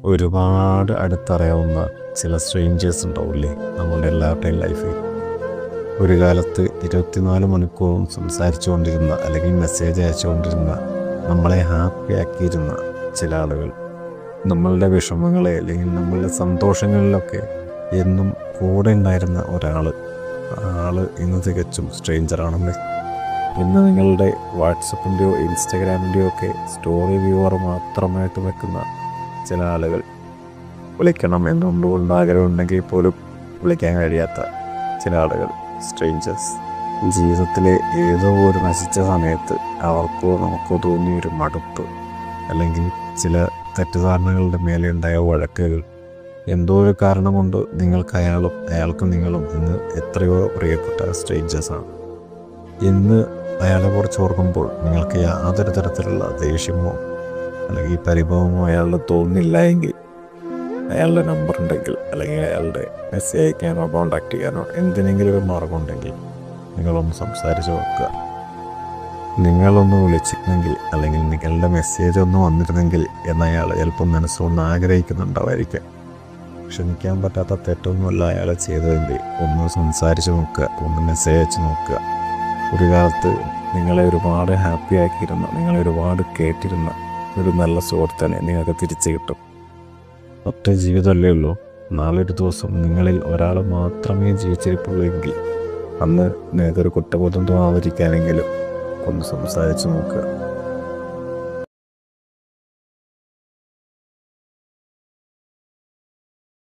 ഒരുപാട് അടുത്തറിയാവുന്ന ചില സ്ട്രേഞ്ചേഴ്സ് ഉണ്ടാവില്ലേ നമ്മളുടെ എല്ലാവരുടെയും ലൈഫിൽ. ഒരു കാലത്ത് 24 മണിക്കൂറും സംസാരിച്ചുകൊണ്ടിരുന്ന അല്ലെങ്കിൽ മെസ്സേജ് അയച്ചുകൊണ്ടിരുന്ന, നമ്മളെ ഹാപ്പി ആക്കിയിരുന്ന ചില ആളുകൾ, നമ്മളുടെ വിഷമങ്ങളെ അല്ലെങ്കിൽ നമ്മളുടെ സന്തോഷങ്ങളിലൊക്കെ എന്നും കൂടെ ഉണ്ടായിരുന്ന ആള് ഇന്ന് തികച്ചും സ്ട്രേഞ്ചറാണെന്ന്. ഇന്ന് നിങ്ങളുടെ വാട്സപ്പിൻ്റെയോ ഇൻസ്റ്റഗ്രാമിൻ്റെയോ ഒക്കെ സ്റ്റോറി വ്യൂവർ മാത്രമായിട്ട് വെക്കുന്ന ചില ആളുകൾ, വിളിക്കണം എന്നുകൊണ്ട് ആഗ്രഹമുണ്ടെങ്കിൽ പോലും വിളിക്കാൻ കഴിയാത്ത ചില ആളുകൾ, സ്ട്രേഞ്ചേഴ്സ്. ജീവിതത്തിലെ ഏതോ ഒരു നശിച്ച സമയത്ത് അവർക്കോ നമുക്കോ തോന്നിയൊരു മടുപ്പ്, അല്ലെങ്കിൽ ചില തെറ്റിദ്ധാരണകളുടെ മേലെ ഉണ്ടായ വഴക്കുകൾ, എന്തോ ഒരു കാരണം കൊണ്ട് അയാൾക്കും നിങ്ങളും ഇന്ന് എത്രയോ പ്രിയപ്പെട്ട സ്ട്രേഞ്ചേഴ്സാണ്. ഇന്ന് അയാളെ കുറിച്ച് ഓർക്കുമ്പോൾ നിങ്ങൾക്ക് യാതൊരു തരത്തിലുള്ള ദേഷ്യമോ അല്ലെങ്കിൽ പരിഭവമോ അയാളുടെ തോന്നില്ല എങ്കിൽ, അയാളുടെ നമ്പർ ഉണ്ടെങ്കിൽ, അല്ലെങ്കിൽ അയാളുടെ മെസ്സേജ് അയക്കാനോ കോണ്ടാക്ട് ചെയ്യാനോ എന്തിനെങ്കിലും ഒരു മാർഗം ഉണ്ടെങ്കിൽ നിങ്ങളൊന്ന് സംസാരിച്ച് നോക്കുക. നിങ്ങളൊന്ന് വിളിച്ചിരുന്നെങ്കിൽ, അല്ലെങ്കിൽ നിങ്ങളുടെ മെസ്സേജ് ഒന്ന് വന്നിരുന്നെങ്കിൽ എന്നയാൾ ചിലപ്പോൾ മനസ്സൊന്ന് ആഗ്രഹിക്കുന്നുണ്ടാവായിരിക്കാം. ക്ഷമിക്കാൻ പറ്റാത്ത തെറ്റൊന്നുമല്ല അയാൾ ചെയ്തതെങ്കിൽ ഒന്ന് സംസാരിച്ച് നോക്കുക, ഒന്ന് മെസ്സേജ് അയച്ച് നോക്കുക. ഒരു കാലത്ത് നിങ്ങളെ ഒരുപാട് ഹാപ്പി ആക്കിയിരുന്ന, നിങ്ങളെ ഒരുപാട് കേട്ടിരുന്ന ഒരു നല്ല സുഹൃത്തിനെ നിങ്ങൾക്ക് തിരിച്ചു കിട്ടും. ഒറ്റ ജീവിതമല്ലേ ഉള്ളൂ. നാളെ ഒരു ദിവസം നിങ്ങളിൽ ഒരാൾ മാത്രമേ ജീവിച്ചിരിപ്പുള്ളൂ എങ്കിൽ അന്ന് നിങ്ങൾക്കൊരു കുറ്റബോധം തോന്നാതിരിക്കാനെങ്കിലും ഒന്ന് സംസാരിച്ച് നോക്കുക.